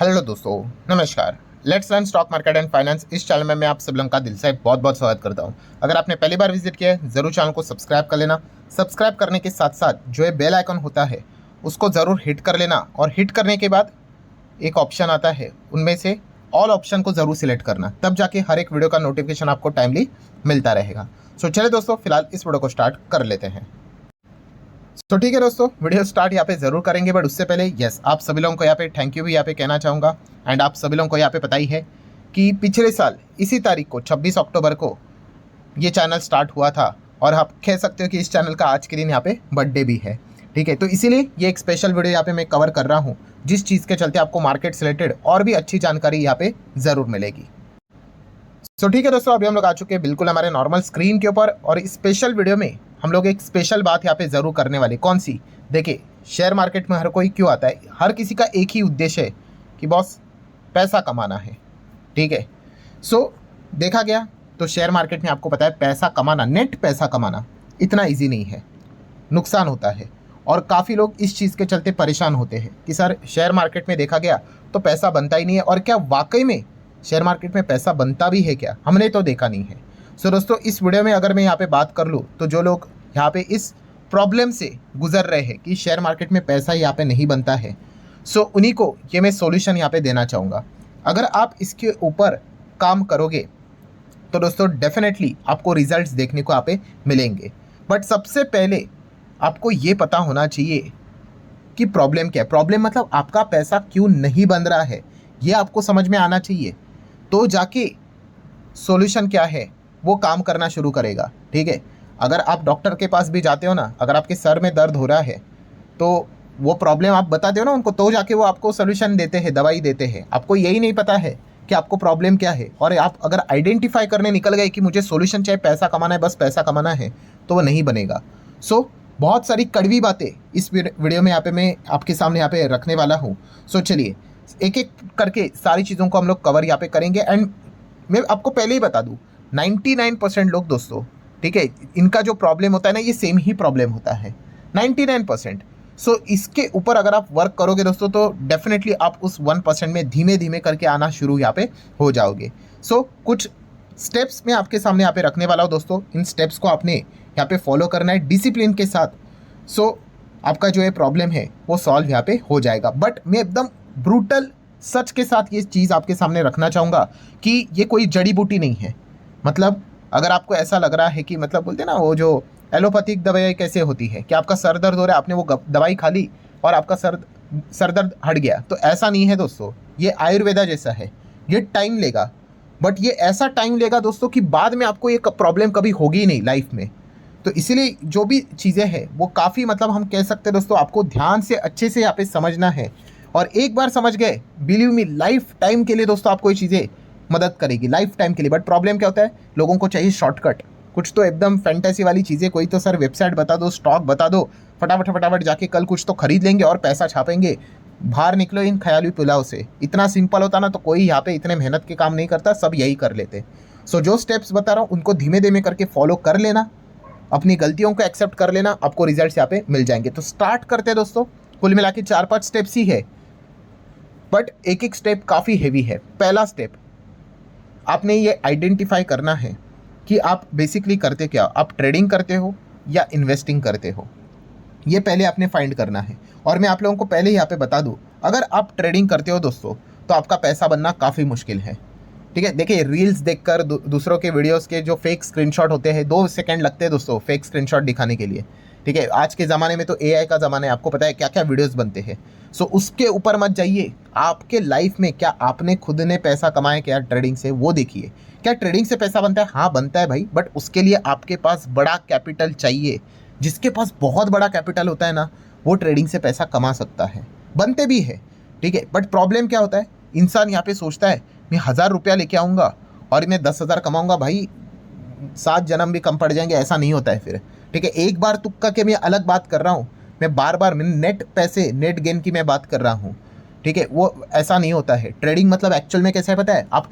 Hello दोस्तों, नमस्कार। Let's learn stock market and finance इस चैनल में मैं आप सब लोगों का दिल से बहुत बहुत स्वागत करता हूं। अगर आपने पहली बार विजिट किया है ज़रूर चैनल को सब्सक्राइब कर लेना। सब्सक्राइब करने के साथ साथ जो ये बेल आइकन होता है उसको ज़रूर हिट कर लेना, और हिट करने के बाद एक ऑप्शन आता है, उनमें से ऑल ऑप्शन को ज़रूर सिलेक्ट करना, तब जाके हर एक वीडियो का नोटिफिकेशन आपको टाइमली मिलता रहेगा। सो चलिए दोस्तों, फिलहाल इस वीडियो को स्टार्ट कर लेते हैं। तो ठीक है दोस्तों, वीडियो स्टार्ट यहाँ पे जरूर करेंगे, बट उससे पहले यस, आप सभी लोगों को यहाँ पे थैंक यू भी यहाँ पे कहना चाहूँगा। एंड आप सभी लोगों को यहाँ पे पता ही है कि पिछले साल इसी तारीख को 26 अक्टूबर को ये चैनल स्टार्ट हुआ था, और आप कह सकते हो कि इस चैनल का आज के दिन यहाँ पे बर्थडे भी है। ठीक है, तो इसीलिए ये एक स्पेशल वीडियो यहाँ पे मैं कवर कर रहा हूँ, जिस चीज़ के चलते आपको मार्केट से रिलेटेड और भी अच्छी जानकारी यहाँ पे ज़रूर मिलेगी। सो ठीक है दोस्तों, अभी हम लोग आ चुके हैं बिल्कुल हमारे नॉर्मल स्क्रीन के ऊपर, और इस स्पेशल वीडियो में हम लोग एक स्पेशल बात यहाँ पे ज़रूर करने वाले। कौन सी? देखिए, शेयर मार्केट में हर कोई क्यों आता है? हर किसी का एक ही उद्देश्य है कि बॉस पैसा कमाना है। ठीक है, सो देखा गया तो शेयर मार्केट में आपको पता है पैसा कमाना, नेट पैसा कमाना इतना ईजी नहीं है, नुकसान होता है। और काफ़ी लोग इस चीज़ के चलते परेशान होते हैं कि सर शेयर मार्केट में देखा गया तो पैसा बनता ही नहीं है, और क्या वाकई में शेयर मार्केट में पैसा बनता भी है क्या? हमने तो देखा नहीं है। सो दोस्तों, इस वीडियो में अगर मैं यहाँ पे बात कर लूँ तो जो लोग यहाँ पे इस प्रॉब्लम से गुजर रहे हैं कि शेयर मार्केट में पैसा यहाँ पे नहीं बनता है, सो उन्हीं को ये मैं सॉल्यूशन यहाँ पे देना चाहूँगा। अगर आप इसके ऊपर काम करोगे तो दोस्तों डेफिनेटली आपको रिजल्ट्स देखने को यहाँ पे मिलेंगे। बट सबसे पहले आपको ये पता होना चाहिए कि प्रॉब्लम क्या है। प्रॉब्लम मतलब आपका पैसा क्यों नहीं बन रहा है, ये आपको समझ में आना चाहिए, तो जाके सॉल्यूशन क्या है वो काम करना शुरू करेगा। ठीक है, अगर आप डॉक्टर के पास भी जाते हो ना, अगर आपके सर में दर्द हो रहा है तो वो प्रॉब्लम आप बताते हो ना उनको, तो जाके वो आपको सॉल्यूशन देते हैं, दवाई देते हैं। आपको यही नहीं पता है कि आपको प्रॉब्लम क्या है, और आप अगर आइडेंटिफाई करने निकल गए कि मुझे सॉल्यूशन चाहिए, पैसा कमाना है, बस पैसा कमाना है, तो वो नहीं बनेगा। सो बहुत सारी कड़वी बातें इस वीडियो में यहाँ पे मैं आपके सामने यहाँ पे रखने वाला हूँ। सो चलिए एक एक करके सारी चीज़ों को हम लोग कवर यहाँ पे करेंगे। एंड मैं आपको पहले ही बता दूँ, 99% लोग दोस्तों, ठीक है, इनका जो प्रॉब्लम होता है ना, ये सेम ही प्रॉब्लम होता है 99%। सो इसके ऊपर अगर आप वर्क करोगे दोस्तों तो डेफिनेटली आप उस 1% में धीमे धीमे करके आना शुरू यहाँ पे हो जाओगे। सो कुछ स्टेप्स मैं आपके सामने यहाँ पे रखने वाला हूँ दोस्तों। इन स्टेप्स को आपने यहाँ पे फॉलो करना है डिसिप्लिन के साथ। सो आपका जो है प्रॉब्लम है वो सॉल्व यहाँ पे हो जाएगा। बट मैं एकदम ब्रूटल सच के साथ ये चीज़ आपके सामने रखना चाहूँगा कि ये कोई जड़ी बूटी नहीं है। मतलब अगर आपको ऐसा लग रहा है कि मतलब बोलते हैं ना, वो जो एलोपैथिक दवाई कैसे होती है कि आपका सर दर्द हो रहा है, आपने वो दवाई खा ली और आपका सर दर्द हट गया, तो ऐसा नहीं है दोस्तों। ये आयुर्वेदा जैसा है, ये टाइम लेगा, बट ये ऐसा टाइम लेगा दोस्तों कि बाद में आपको ये प्रॉब्लम कभी होगी ही नहीं लाइफ में। तो इसीलिए जो भी चीज़ें हैं वो काफ़ी मतलब हम कह सकते हैं दोस्तों, आपको ध्यान से अच्छे से यहाँ पे समझना है। और एक बार समझ गए, बिलीव मी, लाइफ टाइम के लिए दोस्तों आपको ये चीज़ें मदद करेगी, लाइफ टाइम के लिए। बट प्रॉब्लम क्या होता है, लोगों को चाहिए शॉर्टकट, कुछ तो एकदम फैंटेसी वाली चीज़ें, कोई तो सर वेबसाइट बता दो, स्टॉक बता दो, फटाफट फटाफट जाके कल कुछ तो खरीद लेंगे और पैसा छापेंगे, बाहर निकलो इन ख्याली पुलाव से। इतना सिंपल होता ना तो कोई यहाँ पे इतने मेहनत के काम नहीं करता, सब यही कर लेते। सो जो स्टेप्स बता रहा हूँ उनको धीमे धीमे करके फॉलो कर लेना, अपनी गलतियों को एक्सेप्ट कर लेना, आपको रिजल्ट्स यहाँ पे मिल जाएंगे। तो स्टार्ट करते हैं दोस्तों। कुल मिला के 4-5 स्टेप्स ही है, बट एक एक स्टेप काफ़ी हैवी है। पहला स्टेप, आपने ये आइडेंटिफाई करना है कि आप बेसिकली करते क्या, आप ट्रेडिंग करते हो या इन्वेस्टिंग करते हो, ये पहले आपने फाइंड करना है। और मैं आप लोगों को पहले ही यहाँ पे बता दूँ, अगर आप ट्रेडिंग करते हो दोस्तों तो आपका पैसा बनना काफ़ी मुश्किल है। ठीक है, देखिए रील्स देखकर दूसरों के वीडियोस के जो फेक स्क्रीनशॉट होते हैं, 2 सेकंड लगते हैं दोस्तों फेक स्क्रीनशॉट दिखाने के लिए। ठीक है, आज के ज़माने में तो एआई का ज़माना है, आपको पता है क्या क्या वीडियोस बनते हैं। सो उसके ऊपर मत जाइए। आपके लाइफ में क्या आपने खुद ने पैसा कमाया क्या ट्रेडिंग से, वो देखिए। क्या ट्रेडिंग से पैसा बनता है? हाँ बनता है भाई, बट उसके लिए आपके पास बड़ा कैपिटल चाहिए। जिसके पास बहुत बड़ा कैपिटल होता है ना, वो ट्रेडिंग से पैसा कमा सकता है, बनते भी है। ठीक है, बट प्रॉब्लम क्या होता है, इंसान यहाँ पे सोचता है मैं 1000 रुपया लेके आऊँगा और मैं 10,000 कमाऊँगा, भाई 7 जन्म भी कम पड़ जाएंगे, ऐसा नहीं होता है फिर। ठीक है, एक बार तुक्का के मैं अलग बात कर रहा हूँ, मैं बार बार नेट पैसे, नेट गेन की मैं बात कर रहा हूँ। ठीक है, वो ऐसा नहीं होता है। ट्रेडिंग मतलब एक्चुअल में कैसा है पता है, आप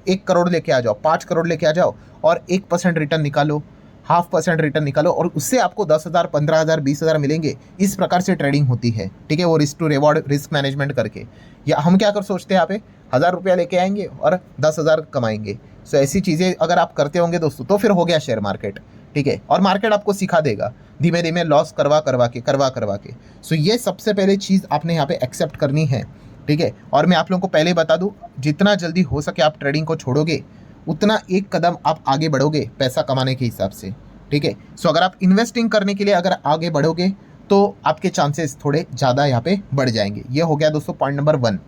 1 करोड़ लेके आ जाओ, 5 करोड़ लेके आ जाओ और 1% रिटर्न निकालो, 0.5% रिटर्न निकालो और उससे आपको 10,000, 15,000, 20,000 मिलेंगे। इस प्रकार से ट्रेडिंग होती है, ठीक है, वो risk to reward, risk management करके। या हम क्या कर सोचते हैं, यहाँ पे 1,000 रुपया लेके आएंगे और 10,000 कमाएंगे। सो ऐसी चीज़ें अगर आप करते होंगे दोस्तों तो फिर हो गया शेयर मार्केट, ठीक है। और मार्केट आपको सिखा देगा धीमे धीमे लॉस करवा करवा के। सो ये सबसे पहले चीज़ आपने यहाँ पे एक्सेप्ट करनी है, ठीक है। और मैं आप लोगों को पहले बता दूँ, जितना जल्दी हो सके आप ट्रेडिंग को छोड़ोगे उतना एक कदम आप आगे बढ़ोगे पैसा कमाने के हिसाब से, ठीक है। सो अगर आप इन्वेस्टिंग करने के लिए अगर आगे बढ़ोगे तो आपके चांसेस थोड़े ज़्यादा यहाँ पे बढ़ जाएंगे। ये हो गया दोस्तों पॉइंट नंबर 1।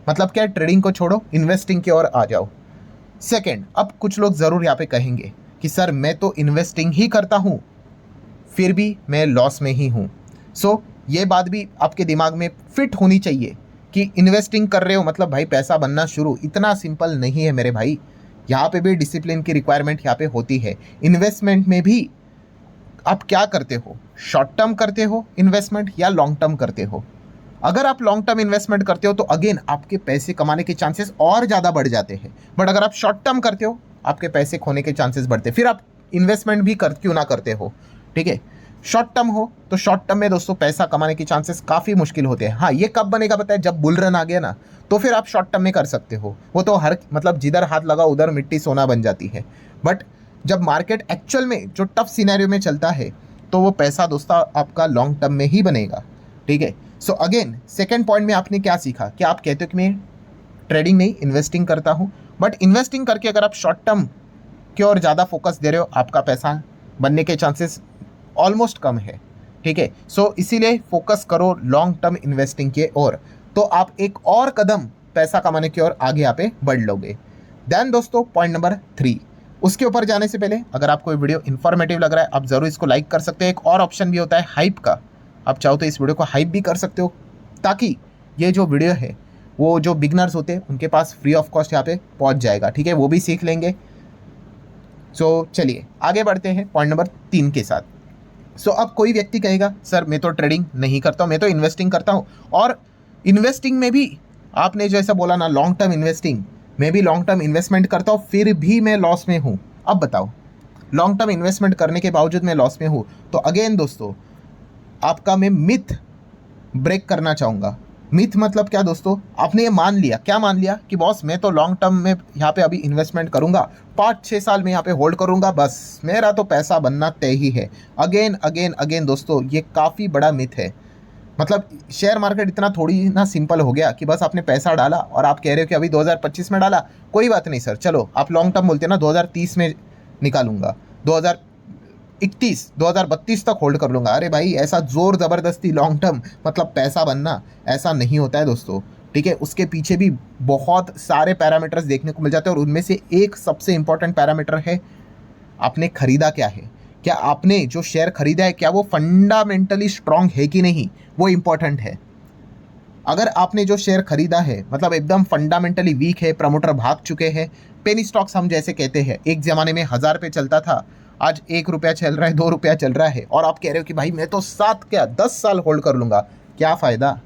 मतलब क्या, ट्रेडिंग को छोड़ो, इन्वेस्टिंग की ओर आ जाओ। सेकेंड, अब कुछ लोग ज़रूर यहाँ पे कहेंगे कि सर मैं तो इन्वेस्टिंग ही करता हूँ फिर भी मैं लॉस में ही हूँ। सो ये बात भी आपके दिमाग में फिट होनी चाहिए कि इन्वेस्टिंग कर रहे हो मतलब भाई पैसा बनना शुरू, इतना सिंपल नहीं है मेरे भाई। यहाँ पे भी डिसिप्लिन की रिक्वायरमेंट यहाँ पे होती है। इन्वेस्टमेंट में भी आप क्या करते हो, शॉर्ट टर्म करते हो इन्वेस्टमेंट या लॉन्ग टर्म करते हो। अगर आप लॉन्ग टर्म इन्वेस्टमेंट करते हो तो अगेन आपके पैसे कमाने के चांसेस और ज़्यादा बढ़ जाते हैं। बट अगर आप शॉर्ट टर्म करते हो आपके पैसे खोने के चांसेस बढ़ते हैं। फिर आप इन्वेस्टमेंट भी क्यों ना करते हो, ठीक है। शॉर्ट टर्म हो तो शॉर्ट टर्म में दोस्तों पैसा कमाने के चांसेस काफ़ी मुश्किल होते हैं। हाँ, ये कब बनेगा पता है, जब बुल रन आ गया ना तो फिर आप शॉर्ट टर्म में कर सकते हो। वो तो हर मतलब जिधर हाथ लगा उधर मिट्टी सोना बन जाती है। बट जब मार्केट एक्चुअल में जो टफ सिनेरियो में चलता है तो वो पैसा दोस्तों आपका लॉन्ग टर्म में ही बनेगा, ठीक है। सो अगेन सेकेंड पॉइंट में आपने क्या सीखा कि आप कहते हो कि मैं ट्रेडिंग नहीं इन्वेस्टिंग करता हूँ, बट इन्वेस्टिंग करके अगर आप शॉर्ट टर्म की ओर ज़्यादा फोकस दे रहे हो आपका पैसा बनने के चांसेस ऑलमोस्ट कम है, ठीक है। सो इसीलिए फोकस करो लॉन्ग टर्म इन्वेस्टिंग के ओर, तो आप एक और कदम पैसा कमाने की ओर आगे यहाँ पे बढ़ लोगे। देन दोस्तों पॉइंट नंबर 3, उसके ऊपर जाने से पहले अगर आपको ये वीडियो इन्फॉर्मेटिव लग रहा है आप ज़रूर इसको लाइक कर सकते हैं। एक और ऑप्शन भी होता है हाइप का, आप चाहो तो इस वीडियो को हाइप भी कर सकते हो ताकि ये जो वीडियो है वो जो बिगनर्स होते हैं उनके पास फ्री ऑफ कॉस्ट यहाँ पे पहुँच जाएगा, ठीक है, वो भी सीख लेंगे। सो चलिए आगे बढ़ते हैं पॉइंट नंबर 3 के साथ। सो अब कोई व्यक्ति कहेगा सर मैं तो ट्रेडिंग नहीं करता हूँ, मैं तो इन्वेस्टिंग करता हूँ, और इन्वेस्टिंग में भी आपने जैसा बोला ना लॉन्ग टर्म इन्वेस्टिंग, मैं भी लॉन्ग टर्म इन्वेस्टमेंट करता हूँ फिर भी मैं लॉस में हूँ। अब बताओ, लॉन्ग टर्म इन्वेस्टमेंट करने के बावजूद मैं लॉस में हूँ। तो अगेन दोस्तों आपका मैं मिथ ब्रेक करना चाहूँगा। मिथ मतलब क्या दोस्तों, आपने ये मान लिया, क्या मान लिया कि बॉस मैं तो लॉन्ग टर्म में यहाँ पे अभी इन्वेस्टमेंट करूँगा, 5-6 साल में यहाँ पे होल्ड करूँगा, बस मेरा तो पैसा बनना तय ही है। अगेन अगेन अगेन दोस्तों ये काफ़ी बड़ा मिथ है। मतलब शेयर मार्केट इतना थोड़ी ना सिंपल हो गया कि बस आपने पैसा डाला और आप कह रहे हो कि अभी 2025 में डाला, कोई बात नहीं सर, चलो आप लॉन्ग टर्म बोलते हैं ना 2030 में निकालूंगा, 2031 2032 तक होल्ड कर लूँगा। अरे भाई ऐसा ज़ोर ज़बरदस्ती लॉन्ग टर्म मतलब पैसा बनना ऐसा नहीं होता है दोस्तों, ठीक है। उसके पीछे भी बहुत सारे पैरामीटर्स देखने को मिल जाते हैं और उनमें से एक सबसे इंपॉर्टेंट पैरामीटर है आपने खरीदा क्या है, क्या आपने जो शेयर खरीदा है क्या वो फंडामेंटली स्ट्रांग है कि नहीं, वो इंपॉर्टेंट है। अगर आपने जो शेयर खरीदा है मतलब एकदम फंडामेंटली वीक है, प्रमोटर भाग चुके हैं, पेनी स्टॉक्स हम जैसे कहते हैं, एक ज़माने में 1000 पे चलता था, आज 1 रुपया चल रहा है, 2 रुपया चल रहा है, और आप कह रहे हो कि भाई मैं तो 7 क्या 10 साल होल्ड कर लूँगा, क्या फ़ायदा,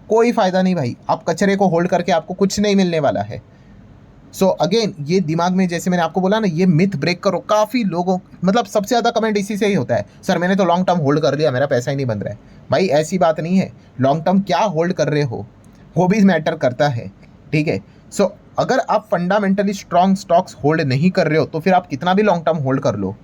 कोई फ़ायदा नहीं भाई। आप कचरे को होल्ड करके आपको कुछ नहीं मिलने वाला है। सो अगेन ये दिमाग में जैसे मैंने आपको बोला ना, ये मिथ ब्रेक करो। काफ़ी लोगों मतलब सबसे ज़्यादा कमेंट इसी से ही होता है, सर मैंने तो लॉन्ग टर्म होल्ड कर लिया मेरा पैसा ही नहीं बन रहा है। भाई ऐसी बात नहीं है, लॉन्ग टर्म क्या होल्ड कर रहे हो वो भी मैटर करता है, ठीक है। सो अगर आप फंडामेंटली स्ट्रॉन्ग स्टॉक्स होल्ड नहीं कर रहे हो तो फिर आप कितना भी लॉन्ग टर्म होल्ड कर लो,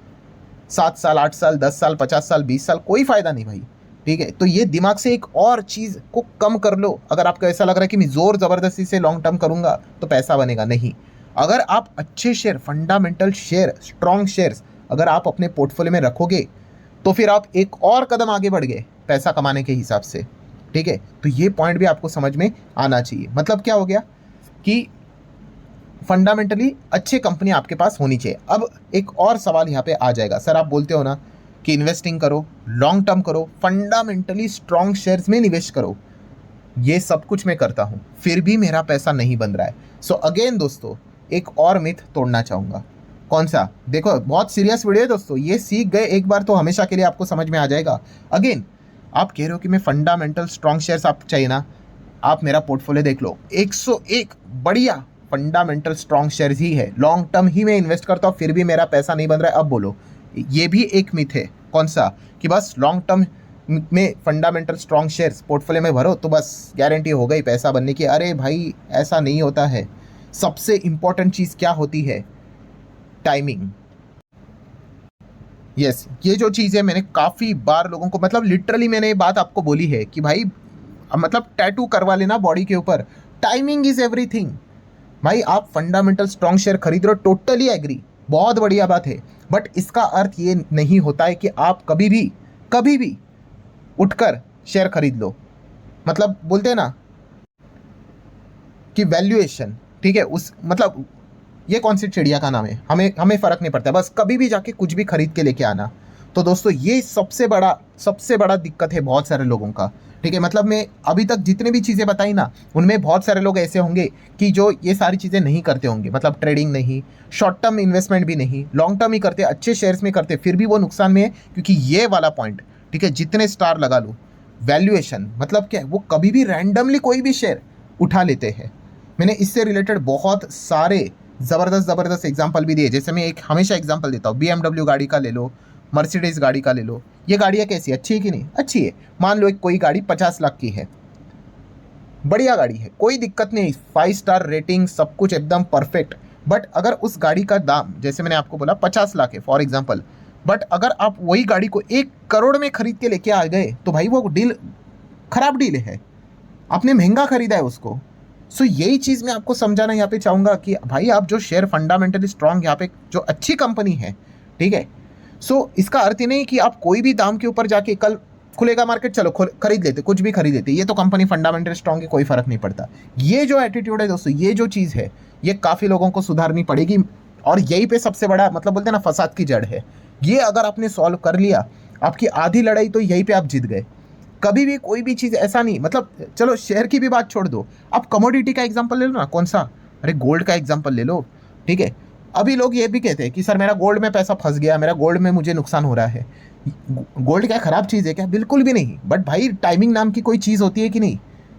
7 साल 8 साल 10 साल 50 साल 20 साल, कोई फ़ायदा नहीं भाई, ठीक है। तो ये दिमाग से एक और चीज़ को कम कर लो। अगर आपको ऐसा लग रहा है कि मैं ज़ोर ज़बरदस्ती से लॉन्ग टर्म करूँगा तो पैसा बनेगा, नहीं। अगर आप अच्छे share, fundamental share, strong shares अगर आप अपने पोर्टफोलियो में रखोगे तो फिर आप एक और कदम आगे बढ़ गए पैसा कमाने के हिसाब से, ठीक है। तो ये पॉइंट भी आपको समझ में आना चाहिए। मतलब क्या हो गया कि फंडामेंटली अच्छी कंपनी आपके पास होनी चाहिए। अब एक और सवाल यहाँ पे आ जाएगा, सर आप बोलते हो ना कि इन्वेस्टिंग करो, लॉन्ग टर्म करो, फंडामेंटली स्ट्रॉन्ग शेयर्स में निवेश करो, ये सब कुछ मैं करता हूँ फिर भी मेरा पैसा नहीं बन रहा है। सो अगेन दोस्तों एक और मिथ तोड़ना चाहूँगा। कौन सा? देखो बहुत सीरियस वीडियो है दोस्तों, ये सीख गए एक बार तो हमेशा के लिए आपको समझ में आ जाएगा। अगेन आप कह रहे हो कि मैं फंडामेंटल स्ट्रॉन्ग शेयर्स आप चाहिए ना, आप मेरा पोर्टफोलियो देख लो, 101 बढ़िया फंडामेंटल स्ट्रॉन्ग शेयर्स ही है, लॉन्ग टर्म ही मैं इन्वेस्ट करता हूँ फिर भी मेरा पैसा नहीं बन रहा है। अब बोलो ये भी एक मिथ है। कौन सा? कि बस लॉन्ग टर्म में फंडामेंटल स्ट्रॉन्ग शेयर्स पोर्टफोलियो में भरो तो बस गारंटी हो गई पैसा बनने की। अरे भाई ऐसा नहीं होता है। सबसे इंपॉर्टेंट चीज़ क्या होती है? टाइमिंग। यस, ये जो चीज़ है मैंने काफ़ी बार लोगों को, मतलब लिटरली मैंने ये बात आपको बोली है कि भाई मतलब टैटू करवा लेना बॉडी के ऊपर, टाइमिंग इज एवरीथिंग। भाई आप फंडामेंटल स्ट्रॉन्ग शेयर खरीद रहे हो, टोटली एग्री, बहुत बढ़िया बात है। बट इसका अर्थ ये नहीं होता है कि आप कभी भी उठकर शेयर खरीद लो। मतलब बोलते हैं ना कि वैल्यूएशन, ठीक है, उस मतलब ये कौन सी चिड़िया का नाम है, हमें फ़र्क नहीं पड़ता, बस कभी भी जाके कुछ भी खरीद के लेके आना। तो दोस्तों ये सबसे बड़ा दिक्कत है बहुत सारे लोगों का, ठीक है। मतलब मैं अभी तक जितने भी चीज़ें बताई ना, उनमें बहुत सारे लोग ऐसे होंगे कि जो ये सारी चीज़ें नहीं करते होंगे, मतलब ट्रेडिंग नहीं, शॉर्ट टर्म इन्वेस्टमेंट भी नहीं, लॉन्ग टर्म ही करते, अच्छे शेयर्स में करते, फिर भी वो नुकसान में है। क्योंकि ये वाला पॉइंट, ठीक है, जितने स्टार लगा लो, वैल्यूएशन मतलब क्या है, वो कभी भी रैंडमली कोई भी शेयर उठा लेते हैं। मैंने इससे रिलेटेड बहुत सारे ज़बरदस्त एग्जाम्पल भी दिए। जैसे मैं एक हमेशा एग्जाम्पल देता हूँ, BMW गाड़ी का ले लो, मर्सिडीज़ गाड़ी का ले लो। ये गाड़ियाँ कैसी, अच्छी है कि नहीं? अच्छी है। मान लो एक कोई गाड़ी 50 लाख की है, बढ़िया गाड़ी है, कोई दिक्कत नहीं, 5 स्टार रेटिंग, सब कुछ एकदम परफेक्ट। बट अगर उस गाड़ी का दाम, जैसे मैंने आपको बोला 50 लाख है फॉर एग्जाम्पल, बट अगर आप वही गाड़ी को 1 करोड़ में खरीद के लेके आ गए तो भाई वो डील खराब डील है, आपने महंगा खरीदा है उसको। सो यही चीज़ मैं आपको समझाना यहाँ पे चाहूँगा कि भाई आप जो शेयर फंडामेंटली स्ट्रांग, यहाँ पे जो अच्छी कंपनी है, ठीक है, सो इसका अर्थ ही नहीं कि आप कोई भी दाम के ऊपर जाके कल खुलेगा मार्केट चलो खरीद लेते, कुछ भी खरीद लेते, ये तो कंपनी फंडामेंटली स्ट्रांग है, कोई फर्क नहीं पड़ता। ये जो एटीट्यूड है दोस्तों, ये जो चीज़ है, ये काफ़ी लोगों को सुधारनी पड़ेगी। और यही पे सबसे बड़ा मतलब बोलते हैं ना फसाद की जड़ है। ये अगर आपने सॉल्व कर लिया, आपकी आधी लड़ाई तो यहीं पे आप जीत गए। कभी भी कोई भी चीज़ ऐसा नहीं, मतलब चलो शेयर की भी बात छोड़ दो, आप कमोडिटी का एग्जांपल ले लो ना, कौन सा, अरे गोल्ड का एग्जांपल ले लो, ठीक है। अभी लोग ये भी कहते हैं कि सर मेरा गोल्ड में पैसा फंस गया, मेरा गोल्ड में मुझे नुकसान हो रहा है। गोल्ड क्या खराब चीज़ है क्या? बिल्कुल भी नहीं। बट भाई टाइमिंग नाम की कोई चीज़ होती है कि नहीं?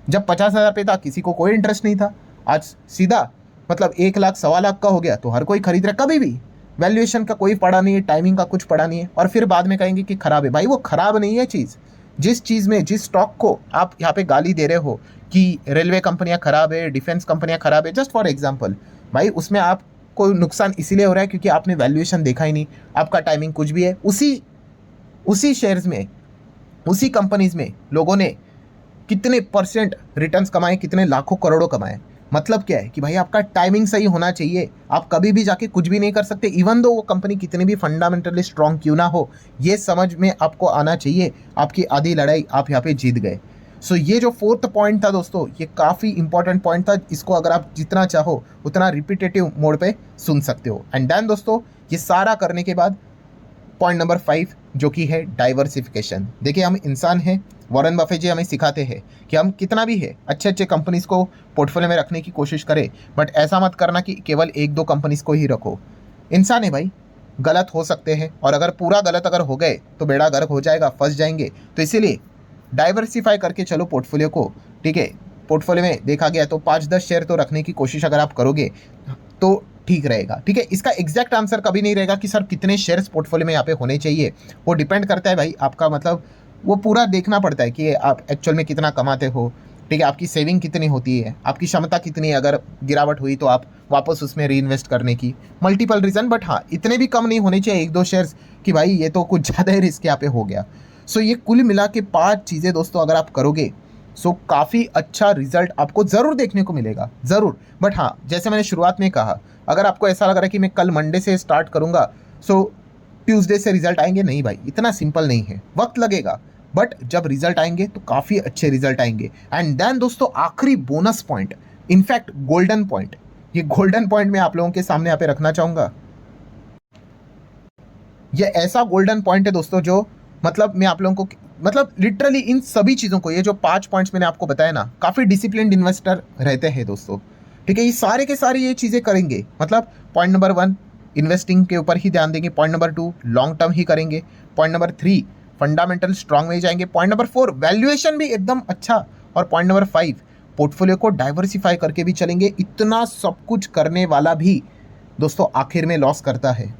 जब 50,000 पे था किसी को कोई इंटरेस्ट नहीं था, आज सीधा मतलब 1 लाख 1.25 लाख का हो गया तो हर कोई खरीद रहा है। कभी भी वैल्यूएशन का कोई पड़ा नहीं है, टाइमिंग का कुछ पड़ा नहीं है, और फिर बाद में कहेंगे कि खराब है। भाई वो खराब नहीं है चीज़। जिस चीज़ में, जिस स्टॉक को आप यहाँ पे गाली दे रहे हो कि रेलवे कंपनियां खराब है, डिफेंस कंपनियां खराब है, जस्ट फॉर एग्जांपल, भाई उसमें आपको नुकसान इसीलिए हो रहा है क्योंकि आपने वैल्यूएशन देखा ही नहीं, आपका टाइमिंग कुछ भी है। उसी शेयर्स में, उसी कंपनीज में लोगों ने कितने परसेंट रिटर्न्स कमाए, कितने लाखों करोड़ों कमाए। मतलब क्या है कि भाई आपका टाइमिंग सही होना चाहिए। आप कभी भी जाके कुछ भी नहीं कर सकते, इवन दो वो कंपनी कितनी भी फंडामेंटली स्ट्रांग क्यों ना हो, ये समझ में आपको आना चाहिए। आपकी आधी लड़ाई आप यहाँ पे जीत गए। सो ये जो 4th पॉइंट था दोस्तों, ये काफ़ी इंपॉर्टेंट पॉइंट था। इसको अगर आप जितना चाहो उतना रिपीटेटिव मोड पे सुन सकते हो। एंड देन दोस्तों, ये सारा करने के बाद पॉइंट नंबर 5 जो कि है डाइवर्सिफिकेशन। देखिए हम इंसान हैं, वॉरेन बफे जी हमें सिखाते हैं कि हम कितना भी है अच्छे कंपनीज को पोर्टफोलियो में रखने की कोशिश करें, बट ऐसा मत करना कि केवल 1-2 कंपनीज को ही रखो। इंसान है भाई, गलत हो सकते हैं, और अगर पूरा गलत अगर हो गए तो बेड़ा गर्क हो जाएगा, फंस जाएंगे। तो इसीलिए डाइवर्सिफाई करके चलो पोर्टफोलियो को, ठीक है। पोर्टफोलियो में देखा गया तो 5-10 शेयर तो रखने की कोशिश अगर आप करोगे तो ठीक रहेगा, ठीक है। इसका एग्जैक्ट आंसर कभी नहीं रहेगा कि सर कितने शेयर्स पोर्टफोलियो में यहाँ पे होने चाहिए। वो डिपेंड करता है भाई आपका, मतलब वो पूरा देखना पड़ता है कि आप एक्चुअल में कितना कमाते हो, ठीक है, आपकी सेविंग कितनी होती है, आपकी क्षमता कितनी है, अगर गिरावट हुई तो आप वापस उसमें री इन्वेस्ट करने की, मल्टीपल रीज़न। बट हाँ, इतने भी कम नहीं होने चाहिए 1-2 शेयर्स कि भाई ये तो कुछ ज़्यादा ही रिस्क यहाँ पे हो गया। सो ये कुल मिला के 5 चीज़ें दोस्तों अगर आप करोगे, सो काफ़ी अच्छा रिजल्ट आपको ज़रूर देखने को मिलेगा, ज़रूर। बट हाँ, जैसे मैंने शुरुआत में कहा, अगर आपको ऐसा लग रहा है कि मैं कल मंडे से स्टार्ट करूँगा सो ट्यूसडे से रिजल्ट आएंगे, नहीं भाई, इतना सिंपल नहीं है, वक्त लगेगा। बट जब रिजल्ट आएंगे तो काफ़ी अच्छे रिजल्ट आएंगे। एंड देन दोस्तों आखिरी bonus point, in fact golden point, ये गोल्डन पॉइंट मैं आप लोगों के सामने यहाँ पे रखना चाहूँगा। ये ऐसा गोल्डन पॉइंट है दोस्तों जो मतलब मैं आप लोगों को, मतलब लिटरली इन सभी चीज़ों को, ये जो 5 पॉइंट्स मैंने आपको बताया ना, काफ़ी डिसिप्लिन्ड इन्वेस्टर रहते हैं दोस्तों, ठीक है। ये सारे के सारे ये चीज़ें करेंगे, मतलब पॉइंट नंबर 1 इन्वेस्टिंग के ऊपर ही ध्यान देंगे, पॉइंट नंबर 2 लॉन्ग टर्म ही करेंगे, पॉइंट नंबर 3 फंडामेंटल स्ट्रांग में जाएंगे, पॉइंट नंबर 4 वैल्यूएशन भी एकदम अच्छा, और पॉइंट नंबर 5 पोर्टफोलियो को डाइवर्सिफाई करके भी चलेंगे। इतना सब कुछ करने वाला भी दोस्तों आखिर में लॉस करता है।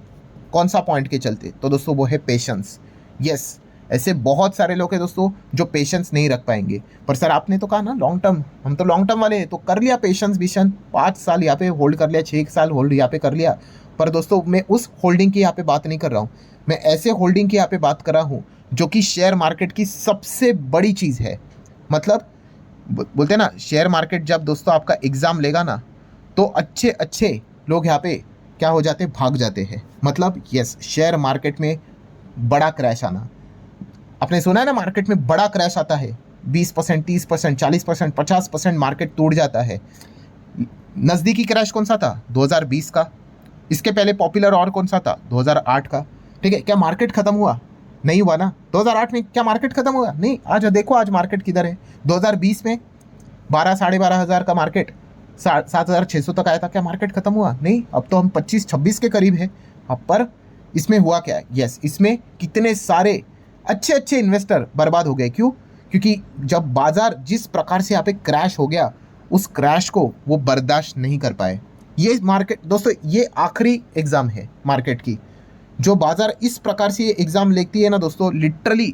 कौन सा पॉइंट के चलते? तो दोस्तों वो है पेशेंस। यस, ऐसे बहुत सारे लोग हैं दोस्तों जो पेशेंस नहीं रख पाएंगे। पर सर आपने तो कहा ना लॉन्ग टर्म, हम तो लॉन्ग टर्म वाले हैं, तो कर लिया पेशेंस विशन, 5 साल यहाँ पे होल्ड कर लिया, 6 साल होल्ड यहाँ पे कर लिया। पर दोस्तों मैं उस होल्डिंग की यहाँ पे बात नहीं कर रहा हूँ, मैं ऐसे होल्डिंग की यहाँ पे बात कर रहा हूँ जो कि शेयर मार्केट की सबसे बड़ी चीज़ है। मतलब बोलते हैं ना, शेयर मार्केट जब दोस्तों आपका एग्ज़ाम लेगा ना, तो अच्छे अच्छे लोग यहाँ पे क्या हो जाते, भाग जाते हैं। मतलब यस, शेयर मार्केट में बड़ा क्रैश आना, आपने सुना है ना, मार्केट में बड़ा क्रैश आता है, 20%, 30%, 40%, 50% मार्केट टूट जाता है। नज़दीकी क्रैश कौन सा था? 2020 का। इसके पहले पॉपुलर और कौन सा था? 2008 का। ठीक है, क्या मार्केट खत्म हुआ? नहीं हुआ ना। 2008 में क्या मार्केट खत्म हुआ? नहीं। आज देखो आज मार्केट किधर है। 2020 में 12 साढ़े 12 हज़ार का मार्केट 7,600 तक आया था, क्या मार्केट खत्म हुआ? नहीं। अब तो हम 25-26 के करीब है। अब पर इसमें हुआ क्या है? यस, इसमें कितने सारे अच्छे अच्छे इन्वेस्टर बर्बाद हो गए। क्यों? क्योंकि जब बाजार जिस प्रकार से यहाँ पे क्रैश हो गया, उस क्रैश को वो बर्दाश्त नहीं कर पाए। ये मार्केट दोस्तों, ये आखिरी एग्जाम है मार्केट की। जो बाजार इस प्रकार से ये एग्जाम लेती है ना दोस्तों, लिटरली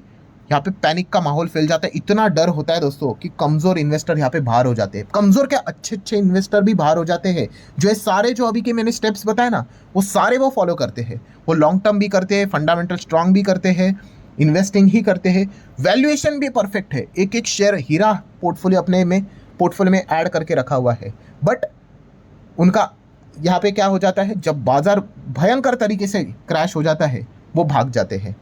यहाँ पे पैनिक का माहौल फैल जाता है। इतना डर होता है दोस्तों कि कमज़ोर इन्वेस्टर यहाँ पे बाहर हो जाते हैं। कमज़ोर क्या, अच्छे अच्छे इन्वेस्टर भी बाहर हो जाते हैं। जो ये सारे जो अभी के मैंने स्टेप्स बताए ना, वो सारे वो फॉलो करते हैं। वो लॉन्ग टर्म भी करते हैं, फंडामेंटल स्ट्रांग भी करते हैं, इन्वेस्टिंग ही करते हैं, वैल्यूएशन भी परफेक्ट है। एक एक शेयर हीरा पोर्टफोलियो में ऐड करके रखा हुआ है। बट उनका यहाँ पे क्या हो जाता है, जब बाजार भयंकर तरीके से क्रैश हो जाता है, वो भाग जाते हैं।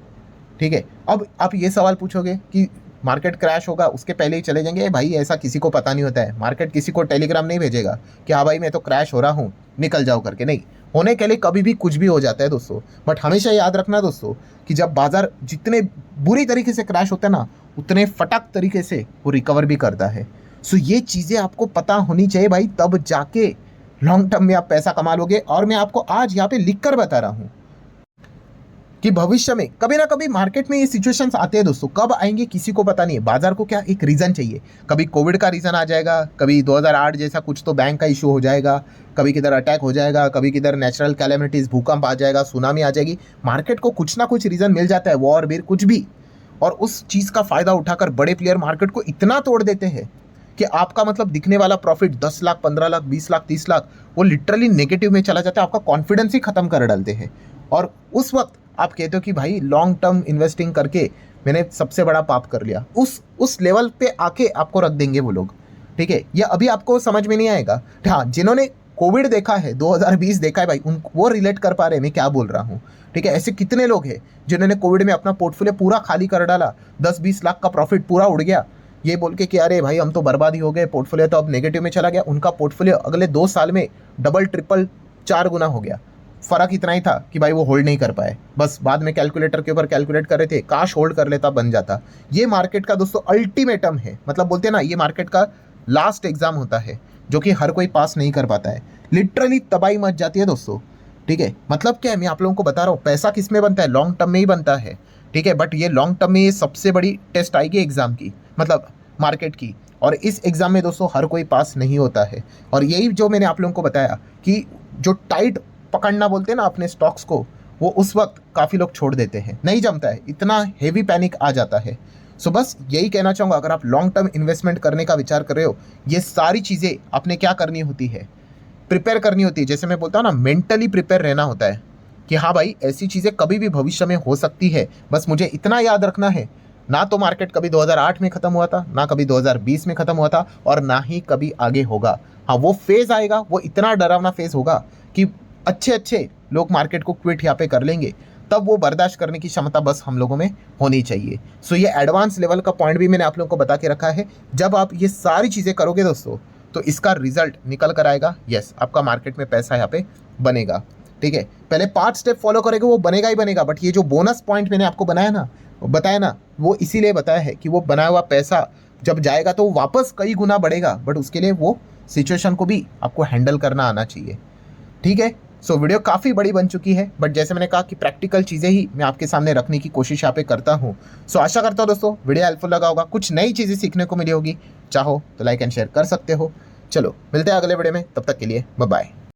ठीक है, अब आप ये सवाल पूछोगे कि मार्केट क्रैश होगा उसके पहले ही चले जाएंगे। भाई ऐसा किसी को पता नहीं होता है। मार्केट किसी को टेलीग्राम नहीं भेजेगा कि हाँ भाई मैं तो क्रैश हो रहा हूँ, निकल जाओ करके। नहीं, होने के लिए कभी भी कुछ भी हो जाता है दोस्तों। बट हमेशा याद रखना दोस्तों कि जब बाजार जितने बुरी तरीके से क्रैश होता है ना, उतने फटक तरीके से वो रिकवर भी करता है। सो ये चीज़ें आपको पता होनी चाहिए भाई, तब जाके लॉन्ग टर्म में आप पैसा कमा लोगे। और मैं आपको आज यहाँ पे लिख कर बता रहा हूँ कि भविष्य में कभी ना कभी मार्केट में ये सिचुएशंस आते हैं दोस्तों। कब आएंगे किसी को पता नहीं है। बाजार को क्या एक रीज़न चाहिए। कभी कोविड का रीज़न आ जाएगा, कभी 2008 जैसा कुछ तो बैंक का इशू हो जाएगा, कभी किधर अटैक हो जाएगा, कभी किधर नेचुरल कैलेमिटीज़, भूकंप आ जाएगा, सुनामी आ जाएगी। मार्केट को कुछ ना कुछ रीज़न मिल जाता है, वॉर बीर कुछ भी। और उस चीज़ का फ़ायदा उठाकर बड़े प्लेयर मार्केट को इतना तोड़ देते हैं कि आपका मतलब दिखने वाला प्रॉफिट 10 लाख, 15 लाख, 20 लाख, 30 लाख वो लिटरली नेगेटिव में चला जाता है। आपका कॉन्फिडेंस ही खत्म कर डालते हैं। और उस वक्त आप कहते हो कि भाई लॉन्ग टर्म इन्वेस्टिंग करके मैंने सबसे बड़ा पाप कर लिया। उस लेवल पे आके आपको रख देंगे वो लोग। ठीक है, ये अभी आपको समझ में नहीं आएगा। हाँ, जिन्होंने कोविड देखा है, 2020 देखा है भाई, उन वो रिलेट कर पा रहे हैं मैं क्या बोल रहा हूँ। ठीक है, ऐसे कितने लोग हैं जिन्होंने कोविड में अपना पोर्टफोलियो पूरा खाली कर डाला, 10-20 लाख का प्रॉफिट पूरा उड़ गया, ये बोल के कि अरे भाई हम तो बर्बाद ही हो गए, पोर्टफोलियो तो अब नेगेटिव में चला गया। उनका पोर्टफोलियो अगले 2 साल में डबल, ट्रिपल, 4 गुना हो गया। फ़र्क इतना ही था कि भाई वो होल्ड नहीं कर पाए, बस बाद में कैलकुलेटर के ऊपर कैलकुलेट कर रहे थे, काश होल्ड कर लेता बन जाता। ये मार्केट का दोस्तों अल्टीमेटम है। मतलब बोलते हैं ना, ये मार्केट का लास्ट एग्जाम होता है जो कि हर कोई पास नहीं कर पाता है। लिटरली तबाही मच जाती है दोस्तों। ठीक है, मतलब क्या है, मैं आप लोगों को बता रहा हूँ, पैसा किस में बनता है? लॉन्ग टर्म में ही बनता है। ठीक है, बट ये लॉन्ग टर्म में ये सबसे बड़ी टेस्ट आएगी एग्जाम की, मतलब मार्केट की। और इस एग्जाम में दोस्तों हर कोई पास नहीं होता है। और यही जो मैंने आप लोगों को बताया कि जो टाइट पकड़ना बोलते हैं ना अपने स्टॉक्स को, वो उस वक्त काफ़ी लोग छोड़ देते हैं, नहीं जमता है, इतना हेवी पैनिक आ जाता है। सो बस यही कहना चाहूँगा, अगर आप लॉन्ग टर्म इन्वेस्टमेंट करने का विचार कर रहे हो, ये सारी चीज़ें आपने क्या करनी होती है, प्रिपेयर करनी होती है। जैसे मैं बोलता हूँ ना, मेंटली प्रिपेयर रहना होता है कि हाँ भाई ऐसी चीज़ें कभी भी भविष्य में हो सकती है। बस मुझे इतना याद रखना है, ना तो मार्केट कभी 2008 में ख़त्म हुआ था, ना कभी 2020 में ख़त्म हुआ था, और ना ही कभी आगे होगा। हाँ, वो फेज़ आएगा, वो इतना डरावना फेज़ होगा कि अच्छे अच्छे लोग मार्केट को क्विट यहाँ पे कर लेंगे। तब वो बर्दाश्त करने की क्षमता बस हम लोगों में होनी चाहिए। सो ये एडवांस लेवल का पॉइंट भी मैंने आप लोगों को बता के रखा है। जब आप ये सारी चीज़ें करोगे दोस्तों, तो इसका रिजल्ट निकल कर आएगा। यस, आपका मार्केट में पैसा यहाँ पे बनेगा। ठीक है, पहले 5 स्टेप फॉलो करेंगे, वो बनेगा ही बनेगा। बट ये जो बोनस पॉइंट मैंने आपको बताया ना, वो इसीलिए बताया है कि वो बनाया हुआ पैसा जब जाएगा तो वापस कई गुना बढ़ेगा। बट उसके लिए वो सिचुएशन को भी आपको हैंडल करना आना चाहिए। ठीक है, सो वीडियो काफ़ी बड़ी बन चुकी है, बट जैसे मैंने कहा कि प्रैक्टिकल चीज़ें ही मैं आपके सामने रखने की कोशिश यहाँ पे करता हूँ। सो आशा करता हूँ दोस्तों वीडियो हेल्पफुल लगा होगा, कुछ नई चीज़ें सीखने को मिली होगी। चाहो तो लाइक एंड शेयर कर सकते हो। चलो मिलते हैं अगले वीडियो में, तब तक के लिए बाय बाय।